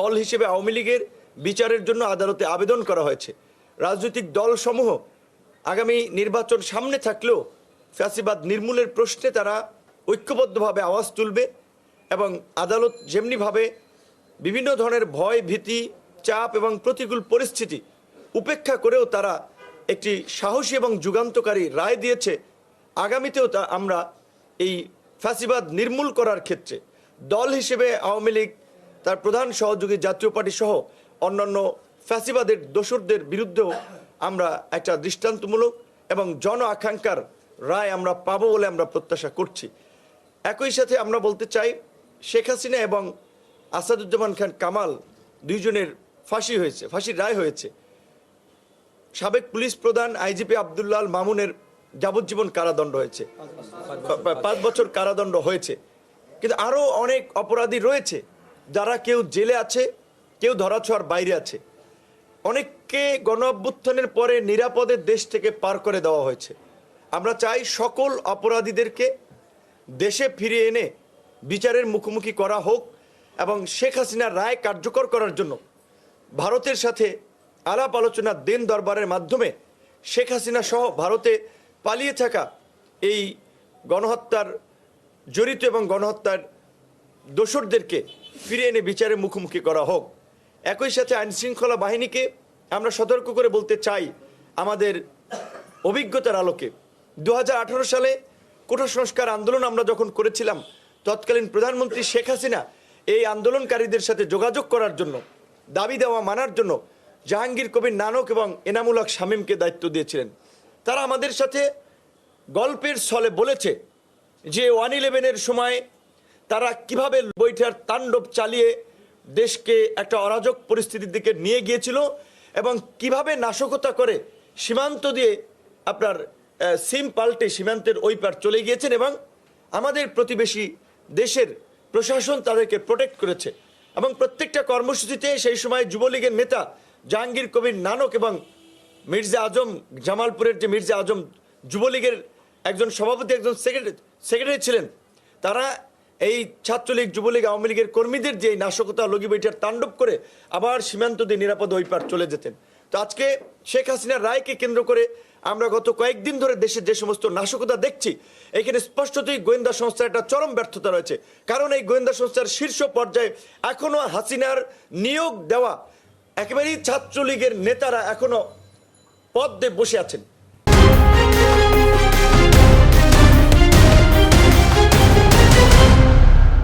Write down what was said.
দল হিসেবে আওয়ামী লীগের বিচারের জন্য আদালতে আবেদন করা হয়েছে। রাজনৈতিক দলসমূহ আগামী নির্বাচন সামনে থাকলেও ফ্যাসিবাদ নির্মূলের প্রশ্নে তারা ঐক্যবদ্ধভাবে আওয়াজ তুলবে এবং আদালত যেমনিভাবে বিভিন্ন ধরনের ভয় ভীতি চাপ এবং প্রতিকূল পরিস্থিতি উপেক্ষা করেও তারা একটি সাহসী এবং যুগান্তকারী রায় দিয়েছে। আগামীতেও তা আমরা এই ফ্যাসিবাদ নির্মূল করার ক্ষেত্রে দল হিসেবে আওয়ামী লীগ তার প্রধান সহযোগী জাতীয় পার্টি সহ অন্যান্য ফ্যাসিবাদের দোসরদের বিরুদ্ধেও আমরা একটা দৃষ্টান্তমূলক এবং জন আকাঙ্ক্ষার রায় আমরা পাবো বলে আমরা প্রত্যাশা করছি। একই সাথে আমরা বলতে চাই, শেখ হাসিনা এবং আসাদুজ্জামান খান কামাল দুইজনের ফাঁসির রায় হয়েছে। সাবেক পুলিশ প্রধান আইজিপি আব্দুল্লাহ আল মামুনের যাবজ্জীবন কারাদণ্ড হয়েছে, 5 বছর কারাদণ্ড হয়েছে। কিন্তু আরও অনেক অপরাধী রয়েছে যারা কেউ জেলে আছে, কেউ ধরাছোঁয়ার বাইরে আছে। অনেককে গণ অভ্যুত্থানের পরে নিরাপদে দেশ থেকে পার করে দেওয়া হয়েছে। আমরা চাই সকল অপরাধীদেরকে দেশে ফিরিয়ে এনে বিচারের মুখোমুখি করা হোক এবং শেখ হাসিনার রায় কার্যকর করার জন্য ভারতের সাথে আলাপ আলোচনা দিন দরবারের মাধ্যমে শেখ হাসিনা সহ ভারতে পালিয়ে থাকা এই গণহত্যার জড়িত এবং গণহত্যার দোসরদেরকে ফিরিয়ে এনে বিচারের মুখোমুখি করা হোক। একই সাথে আইনশৃঙ্খলা বাহিনীকে আমরা সতর্ক করে বলতে চাই, আমাদের অভিজ্ঞতার আলোকে 2018 সালে কোটা সংস্কার আন্দোলন আমরা যখন করেছিলাম, তৎকালীন প্রধানমন্ত্রী শেখ হাসিনা এই আন্দোলনকারীদের সাথে যোগাযোগ করার জন্য, দাবি দেওয়া মানার জন্য জাহাঙ্গীর কবির নানক এবং এনামুল হক শামীমকে দায়িত্ব দিয়েছিলেন। তারা আমাদের সাথে গল্পের ছলে বলেছে যে 1/11-এর সময় তারা কিভাবে বৈঠার তাণ্ডব চালিয়ে দেশকে একটা অরাজক পরিস্থিতির দিকে নিয়ে গিয়েছিল এবং কিভাবে নাশকতা করে সীমান্ত দিয়ে আপনার সিম পাল্টে সীমান্তের ওই পার চলে গিয়েছেন এবং আমাদের প্রতিবেশী দেশের প্রশাসন তাদেরকে প্রোটেক্ট করেছে। এবং প্রত্যেকটা কর্মসূচিতে সেই সময় যুবলীগের নেতা জাহাঙ্গীর কবির নানক এবং মির্জা আজম, জামালপুরের যে মির্জা আজম যুবলীগের একজন সভাপতি, একজন সেক্রেটারি ছিলেন, তারা এই ছাত্রলীগ যুবলীগ আওয়ামী লীগের কর্মীদের যে নাশকতা লগি বৈঠার তাণ্ডব করে আবার সীমান্ত দিয়ে নিরাপদ ওই পার চলে যেতেন। তো আজকে শেখ হাসিনার রায়কে কেন্দ্র করে আমরা গত কয়েকদিন ধরে দেশের যে সমস্ত নাশকতা দেখছি, এখানে স্পষ্টতই গোয়েন্দা সংস্থার একটা চরম ব্যর্থতা রয়েছে। কারণ এই গোয়েন্দা সংস্থার শীর্ষ পর্যায়ে এখনো হাসিনার নিয়োগ দেওয়া একেবারেই ছাত্রলীগের নেতারা এখনো পদে বসে আছেন।